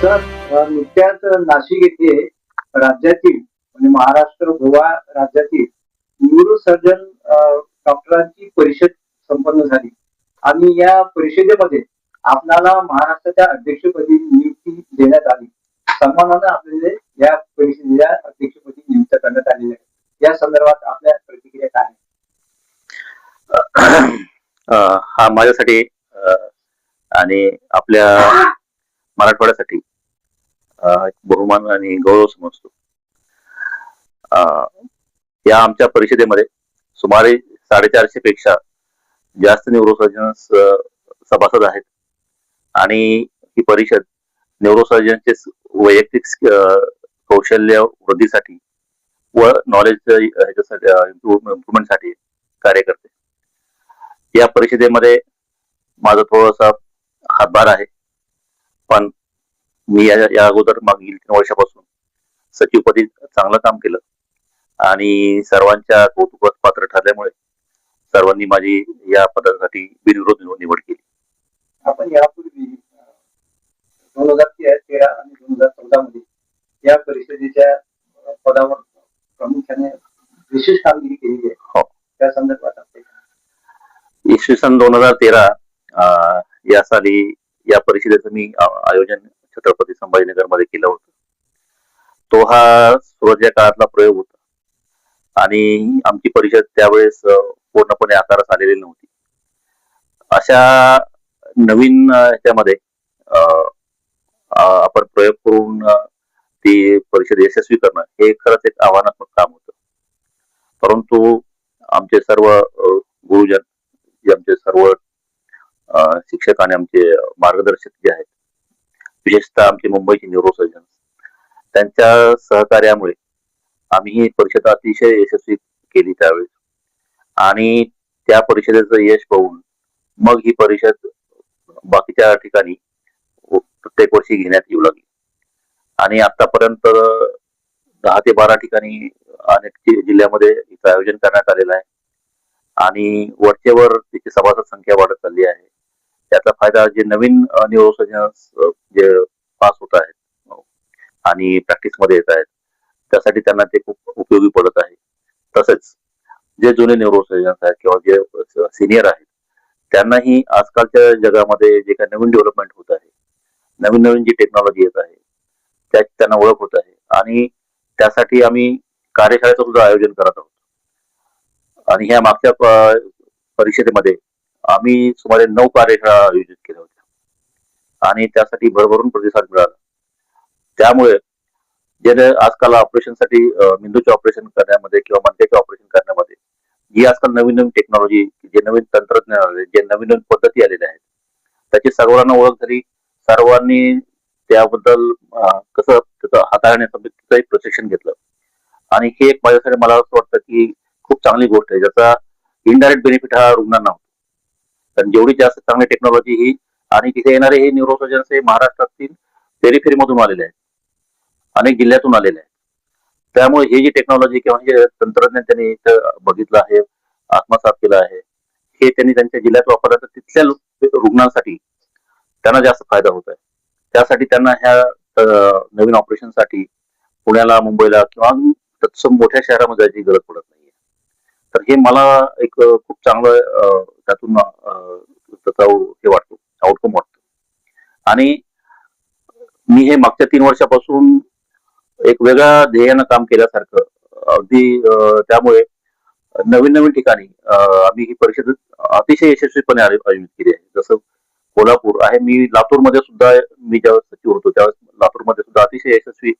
Sir, नुकत्याच नाशिक येथे राज्यातील म्हणजे महाराष्ट्र गोवा राज्यातील न्यूरोसर्जन डॉक्टरांची परिषद संपन्न झाली आणि या परिषदेमध्ये आपल्याला महाराष्ट्राच्या अध्यक्षपदी नियुक्ती देण्यात आली. सन्मानाने आपल्याला या परिषदेच्या अध्यक्षपदी नियुक्त करण्यात आलेली आहे. या संदर्भात आपल्या प्रतिक्रिया काय आहे? हा माझ्यासाठी आणि आपल्या मराठवाड्यासाठी बहुमान आणि गौरव समजतो. या आमच्या परिषदेमध्ये सुमारे 450 पेक्षा जास्त न्यूरोसर्जन्स सभासद आहेत आणि ही परिषद न्यूरोसर्जनचे वैयक्तिक कौशल्य वृद्धीसाठी व नॉलेज इम्प्रुव्हमेंटसाठी कार्य करते. या परिषदेमध्ये माझा थोडासा हातभार आहे, पण मी या अगोदर मागील 3 वर्षापासून सचिवपदी चांगलं काम केलं आणि सर्वांच्या कौतुकास पात्र ठरल्यामुळे सर्वांनी माझी या पदासाठी बिनविरोध निवड केली. आपण यापूर्वी 2013 आणि 2014 मध्ये या परिषदेच्या पदावर प्रामुख्याने विशेष कामगिरी केलेली आहे. हो, त्या संदर्भात इसवी सन 2013 या साली या परिषदेचं मी आयोजन छत्रपती संभाजीनगर मध्ये केलं होतं. तो हा सुरुवातीच्या काळातला प्रयोग होता आणि आमची परिषद त्यावेळेस पूर्णपणे आकारास आलेली नव्हती. अशा नवीन ह्याच्यामध्ये आपण प्रयोग करून ती परिषद यशस्वी करणं हे खरंच एक आव्हानात्मक काम होतं. परंतु आमचे सर्व गुरुजन, जे आमचे सर्व शिक्षक आणि आमचे मार्गदर्शक जे आहेत, विशेषतः आमचे मुंबईचे न्यूरोसर्जन, त्यांच्या सहकार्यामुळे आम्ही ही परिषद अतिशय यशस्वी केली त्यावेळेस. आणि त्या परिषदेचं यश पाहून मग ही परिषद बाकीच्या ठिकाणी प्रत्येक वर्षी घेण्यात येऊ लागली आणि आतापर्यंत 10 ते 12 ठिकाणी अनेक जिल्ह्यामध्ये इथं आयोजन करण्यात आलेलं आहे आणि वरचेवर तिची सभासद संख्या वाढत चालली आहे. त्याचा फायदा जे नवीन न्यूरोसर्जन्स जे पास होत आहेत आणि प्रॅक्टिस मध्ये येत आहेत त्यासाठी त्यांना ते खूप उपयोगी पडत आहे. तसेच जे जुने न्यूरोसर्जन्स आहेत किंवा जे सिनियर आहेत त्यांनाही आजकालच्या जगामध्ये जे काही नवीन डेव्हलपमेंट होत आहे, नवीन नवीन जी टेक्नॉलॉजी येत आहे त्याची त्यांना ओळख होत आहे आणि त्यासाठी आम्ही कार्यशाळेचं सुद्धा आयोजन करत आहोत. आणि ह्या मागच्या परिषदेमध्ये आम्ही सुमारे 9 कार्यशाळा आयोजित केल्या होत्या आणि त्यासाठी भरभरून प्रतिसाद मिळाला. त्यामुळे जे आजकाल ऑपरेशनसाठी मेंदूचे ऑपरेशन करण्यामध्ये किंवा मणक्याचे ऑपरेशन करण्यामध्ये जी आजकाल नवीन नवीन टेक्नॉलॉजी, जे नवीन तंत्रज्ञान आले, जे नवीन नवीन पद्धती आलेल्या आहेत त्याची सर्वांना ओळख झाली. सर्वांनी त्याबद्दल कसं त्याचं हाताळण्याचं एक प्रशिक्षण घेतलं आणि हे एक माझ्यासाठी मला असं वाटतं की खूप चांगली गोष्ट आहे, ज्याचा इनडायरेक्ट बेनिफिट हा रुग्णांना होतो. कारण जेवढी जास्त चांगली टेक्नॉलॉजी ही आणि तिथे येणारे हे न्यूरोसर्जन्स हे महाराष्ट्रातील पेरिफेरी मधून आलेले आहेत, अनेक जिल्ह्यातून आलेले आहेत. त्यामुळे हे जी टेक्नॉलॉजी किंवा हे तंत्रज्ञान त्यांनी इथं बघितलं आहे, आत्मसात केलं आहे, हे त्यांनी त्यांच्या जिल्ह्यात वापरलं तर तिथल्या रुग्णांसाठी त्यांना जास्त फायदा होत आहे. त्यासाठी त्यांना ह्या नवीन ऑपरेशनसाठी पुण्याला, मुंबईला किंवा तत्सम मोठ्या शहरामध्ये जायची गरज पडत नाहीये. तर हे मला एक खूप चांगलं त्यातून त्याचा हे वाटतो, आउटकम वाटतो. आणि मी हे मागच्या 3 वर्षापासून एक वेगळ्या ध्येयानं काम केल्यासारखं अगदी त्यामुळे नवीन नवीन ठिकाणी आम्ही ही परिषद अतिशय यशस्वीपणे आयोजित केली आहे. जसं कोल्हापूर आहे, मी लातूरमध्ये सुद्धा, मी ज्यावेळेस सचिव होतो त्यावेळेस लातूरमध्ये सुद्धा अतिशय यशस्वी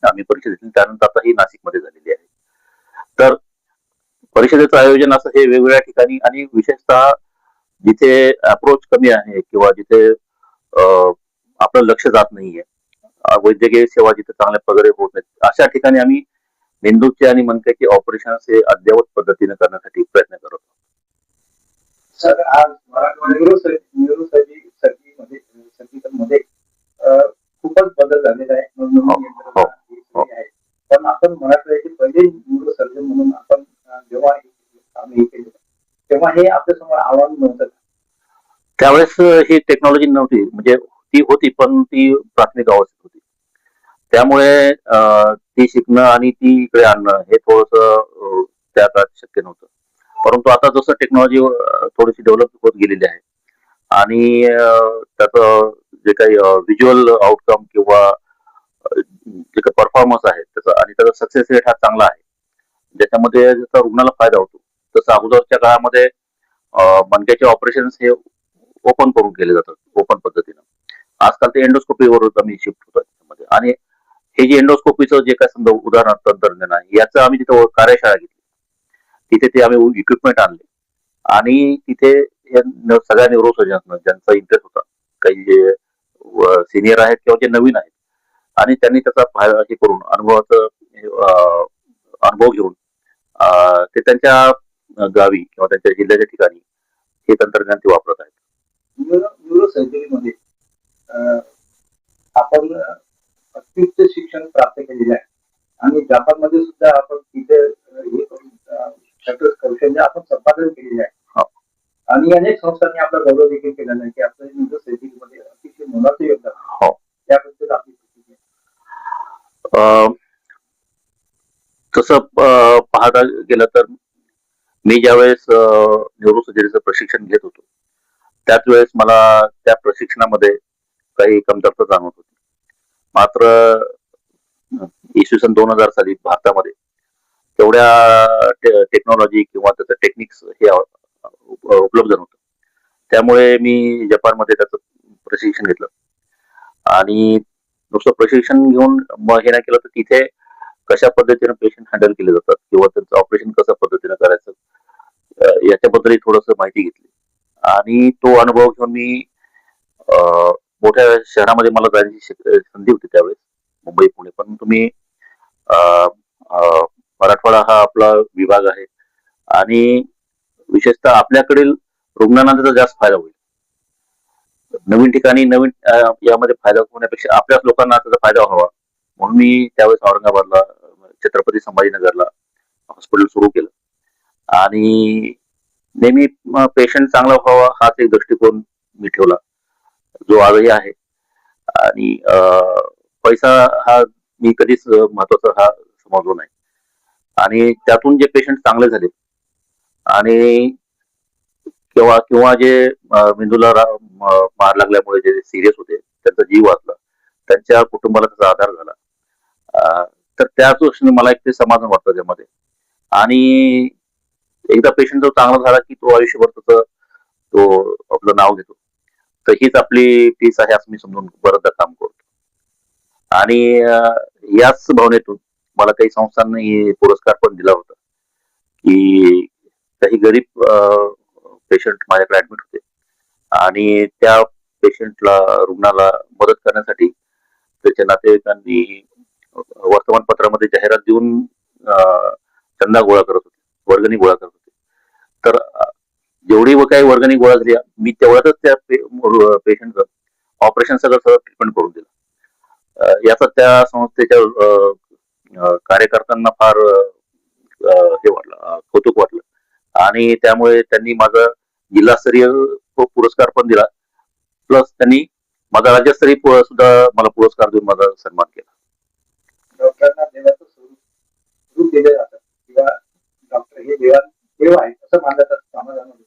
आम्ही परिषद घेतली. त्यानंतर आता ही नाशिकमध्ये झालेली आहे. तर परिषदेचं आयोजन असं हे वेगवेगळ्या ठिकाणी आणि विशेषतः जिथे अप्रोच कमी आहे किंवा जिथे आपलं लक्ष जात नाहीये, वैद्यकीय सेवा जिथे चांगल्या प्रकारे होत नाही, अशा ठिकाणी आम्ही मेंदूचे आणि मणक्याचे ऑपरेशन हे अद्ययावत पद्धतीने करण्यासाठी प्रयत्न करत आहोत. सर, आज न्यूरोसर्जरीमध्ये खूपच बदल झालेला आहे. पण आपण मराठवाड्याचे पहिले न्यूरोसर्जन म्हणून आपण जेव्हा काम हे केलं तेव्हा हे आपल्या समोर आव्हान नव्हतं. त्यावेळेस ही टेक्नॉलॉजी नव्हती, म्हणजे ती होती, पण ती प्राथमिक अवस्थेत होती. त्यामुळे ती शिकणं आणि ती इकडे आणणं हे थोडंसं त्या काळात शक्य नव्हतं. परंतु आता जसं टेक्नॉलॉजी थोडीशी डेव्हलप होत गेलेली आहे आणि त्याचं जे काही व्हिज्युअल आउटकम किंवा जे काही परफॉर्मन्स आहे त्याचा आणि त्याचा सक्सेस रेट हा चांगला आहे, ज्याच्यामध्ये जसा रुग्णाला फायदा होतो. तसं अगोदरच्या काळामध्ये मणक्याचे ऑपरेशन्स हे ओपन करून केले जातात, ओपन पद्धतीनं. आजकाल ते एंडोस्कोपीवर आम्ही शिफ्ट होतो त्याच्यामध्ये. आणि हे जे एंडोस्कोपीचं जे काय समजा उदाहरणार्थ तंत्रज्ञान आहे, याचं आम्ही तिथं कार्यशाळा घेतली. तिथे ते आम्ही इक्विपमेंट आणले आणि तिथे सगळ्या न्यूरोसर्जन्सना ज्यांचा इंटरेस्ट होता, काही जे सिनियर आहेत किंवा जे नवीन आहेत, आणि त्यांनी त्याचा हे करून अनुभव घेऊन ते त्यांच्या गावी किंवा त्यांच्या जिल्ह्याच्या ठिकाणी हे तंत्रज्ञान ते वापरत आहेत. न्यूरो सर्जरीमध्ये आपण अत्युच्च शिक्षण प्राप्त केलेले आहे आणि जपानमध्ये सुद्धा आपण तिथे हे करून कौशल्य आपण संपादन केलेले आहे. आणि अनेक संस्थांनी आपला गौरव देखील केलेला आहे की आपल्या न्यूरो सर्जरीमध्ये अतिशय मोलाचं योगदान. त्याबद्दल आपली तसं पाहता गेलं तर मी ज्यावेळेस न्यूरोसर्जरीचं प्रशिक्षण घेत होतो, त्याच वेळेस मला त्या प्रशिक्षणामध्ये काही कमतरता जाणवत होती. मात्र इसवी सन 2000 साली भारतामध्ये तेवढ्या टेक्नॉलॉजी किंवा त्याचं टेक्निक्स हे उपलब्ध नव्हतं. त्यामुळे मी जपानमध्ये त्याचं प्रशिक्षण घेतलं आणि नुसतं प्रशिक्षण घेऊन मग हे नाही केलं तर तिथे कशा पद्धतीने पेशंट हँडल केले जातात किंवा त्यांचं ऑपरेशन कशा पद्धतीने करायचं याच्याबद्दलही थोडंसं माहिती घेतली. आणि तो अनुभव घेऊन मी मोठ्या शहरामध्ये मला जाण्याची संधी होती त्यावेळेस, मुंबई पुणे. पण तुम्ही मराठवाडा हा आपला विभाग आहे आणि विशेषतः आपल्याकडील रुग्णांना त्याचा जास्त फायदा होईल. नवीन ठिकाणी नवीन यामध्ये फायदा होण्यापेक्षा आपल्याच लोकांना त्याचा फायदा व्हावा म्हणून मी त्यावेळेस औरंगाबादला छत्रपती संभाजीनगरला हॉस्पिटल सुरू केलं. आणि नेहमी पेशंट चांगला व्हावा हाच एक दृष्टिकोन मी ठेवला, जो आजही आहे. आणि पैसा हा मी कधीच महत्वाचा हा समजलो नाही. आणि त्यातून जे पेशंट चांगले झाले आणि किंवा जे मेंदूला मार लागल्यामुळे जे सिरियस होते, त्यांचा जीव वाचला, त्यांच्या कुटुंबाला त्याचा आधार झाला, तर त्याच गोष्टीने मला एक ते समाधान वाटतं त्यामध्ये. आणि एकदा पेशंट जो चांगला झाला की तो आयुष्यभर त्याचं तो आपलं नाव घेतो. तर हीच आपली फीस आहे असं मी समजून बरंचदा काम करतो. आणि याच भावनेतून मला काही संस्थांनी पुरस्कार पण दिला होता की काही गरीब पेशंट माझ्याकडे ऍडमिट होते आणि त्या पेशंटला रुग्णाला मदत करण्यासाठी त्याच्या नातेवाईकांनी वर्तमानपत्रामध्ये जाहिरात देऊन चंदा गोळा करत होते, वर्गणी गोळा करत होते. तर जेवढी काही वर्गणी गोळा झाली मी तेवढ्यातच त्या पेशंटचं ऑपरेशन सगळं ट्रीटमेंट करून दिलं. याचा त्या संस्थेच्या कार्यकर्त्यांना फार हे वाटलं, कौतुक वाटलं. आणि त्यामुळे त्यांनी माझा जिल्हास्तरीय पुरस्कार पण दिला, प्लस त्यांनी माझा राज्यस्तरीय सुद्धा मला पुरस्कार देऊन माझा सन्मान केला. डॉक्टरांना देवाचं स्वरूप दिलं जातं किंवा डॉक्टर हे देव आहे असं मानलं जातं समाजामध्ये.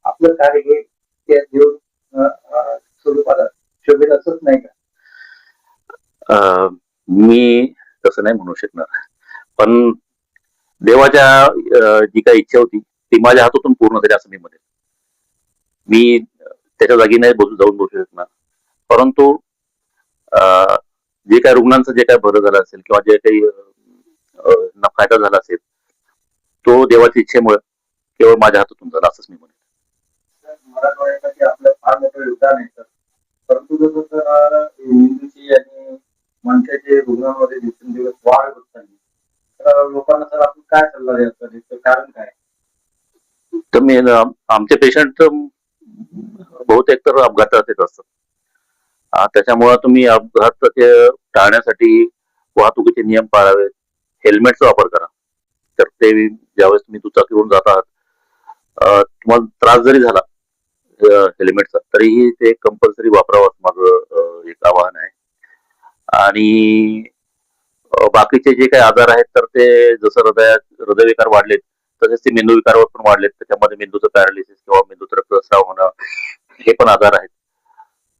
आपलं कार्य हे त्या देव स्वरूपाला शोभेल असंच नाही का? मी तसं नाही म्हणू शकणार, पण देवाच्या जी काही इच्छा होती ती माझ्या हातातून पूर्ण झाली असं मी म्हणेन. मी त्याच्या जागी नाही जाऊन बसू शकणार, परंतु जे काही रुग्णांचं जे काही बरं झालं असेल किंवा जे काही फायदा झाला असेल तो देवाच्या इच्छेमुळे केवळ माझ्या हातातून झाला असंच मी म्हणेन. मराठवाड्यासाठी आपलं फार मोठं योगदान आहे सर. परंतु जसं मेंदूची आणि माणसाचे रुग्णांमध्ये दिवसेंदिवस वाढ होत चालली, तर लोकांना सर आपण काय सल्ला द्यायचा, त्याचं कारण काय? तर मी आमचे पेशंट बहुतेक तर अपघातात येत असतात. त्याच्यामुळे तुम्ही अपघात टाळण्यासाठी वाहतुकीचे नियम पाळावेत, हेल्मेटचा वापर करा. तर ते ज्यावेळेस तुम्ही दुचाकीवरून जात आहात, तुम्हाला त्रास जरी झाला हेल्मेटचा, तरीही ते कंपल्सरी वापरावं असं माझं एक आवाहन आहे. आणि बाकीचे जे काही आजार आहेत तर ते जसं हृदयविकार वाढलेत तसेच ते मेंदूविकारावर पण वाढलेत. त्याच्यामध्ये मेंदूचं पॅरालिसिस किंवा मेंदूचं रक्तस्राव होणं हे पण आजार आहेत.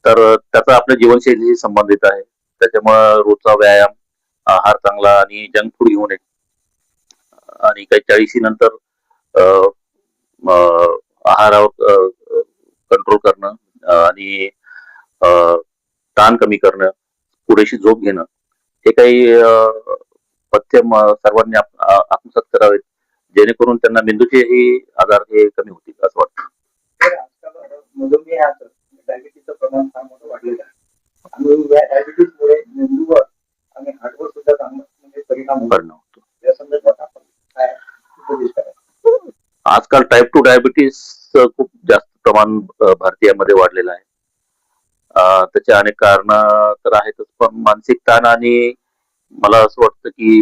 तर त्याचा आपल्या जीवनशैलीशी संबंधित आहे. त्याच्यामुळं रोजचा व्यायाम, आहार चांगला आणि जंक फूड घेऊ नये. आणि काही 40 नंतर अ, अ, आहारावर कंट्रोल करणं आणि अ, ताण कमी करणं, पुरेशी झोप घेणं हे काही पथ्य सर्वांनी आत्मसात करावेत, जेणेकरून त्यांना मेंदूचेही आजार हे कमी होतील असं वाटतं. तर आजकाल मधुमेहाचं डायबिटीसचं प्रमाण फार मोठं वाढलेलं आहे आणि या डायबिटीसमुळे मेंदूवर आणि हार्टवर सुद्धा चांगला म्हणजे परिणाम होतो. परिणाम होतो. या संदर्भात आपण काय उपदेश कराल? आजकाल टाईप 2 डायबिटीस खूप जास्त प्रमाण भारतीयामध्ये वाढलेलं आहे. त्याची अनेक कारणं तर आहेतच, पण मानसिक ताण आणि मला असं वाटतं की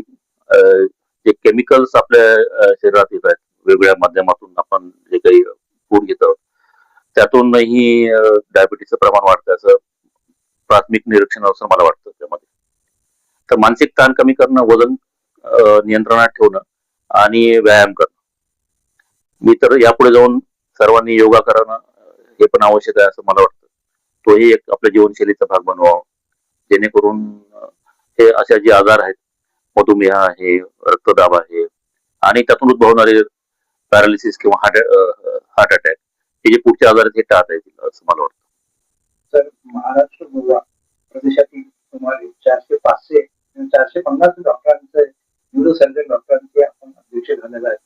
जे केमिकल्स आपल्या शरीरात येत आहेत, वेगवेगळ्या माध्यमातून आपण जे काही फूड घेतो, त्यातूनही डायबिटीसचं प्रमाण वाढतं असं प्राथमिक निरीक्षण असं मला वाटतं त्यामध्ये. तर मानसिक ताण कमी करणं, वजन नियंत्रणात ठेवणं आणि व्यायाम करणं. मी तर यापुढे जाऊन सर्वांनी योगा करणं हे पण आवश्यक आहे असं मला वाटतं. तोही एक आपल्या जीवनशैलीचा भाग बनवावा, जेणेकरून हे अशा जे आजार आहेत, मधुमेह आहे, रक्तदाब आहे आणि त्यातून उद्भवणारे पॅरालिसिस किंवा हार्ट अटॅक हे जे पुढचे आजार आहेत हे टाळता येतील असं मला वाटतं. तर महाराष्ट्र गोवा प्रदेशातील सुमारे 400-500 450 डॉक्टरांचे न्यूरोसर्जन डॉक्टरांचे आपण अध्यक्ष झालेला आहे.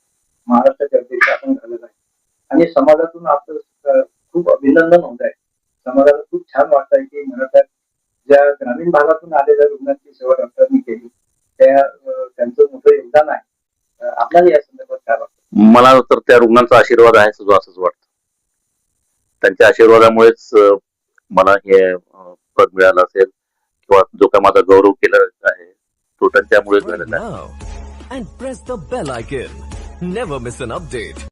महाराष्ट्राचे अध्यक्ष आपण झालेला आहे आणि समाजातून आपलं खूप अभिनंदन होत आहे. समाजाला खूप छान वाटत आहे की मराठ्यात ज्या ग्रामीण भागातून आलेल्या रुग्णांची सेवा डॉक्टरांनी केली त्यांचं मोठं योगदान आहे. आपल्याला या संदर्भात काय वाटतं? मला तर त्या रुग्णांचा आशीर्वाद आहे असंच वाटतं. त्यांच्या आशीर्वादामुळेच मला हे पद मिळालं असेल किंवा जो काही माझा गौरव केला आहे तो त्यांच्यामुळेच झालेला आहे. Now and press the bell icon. Never miss an update.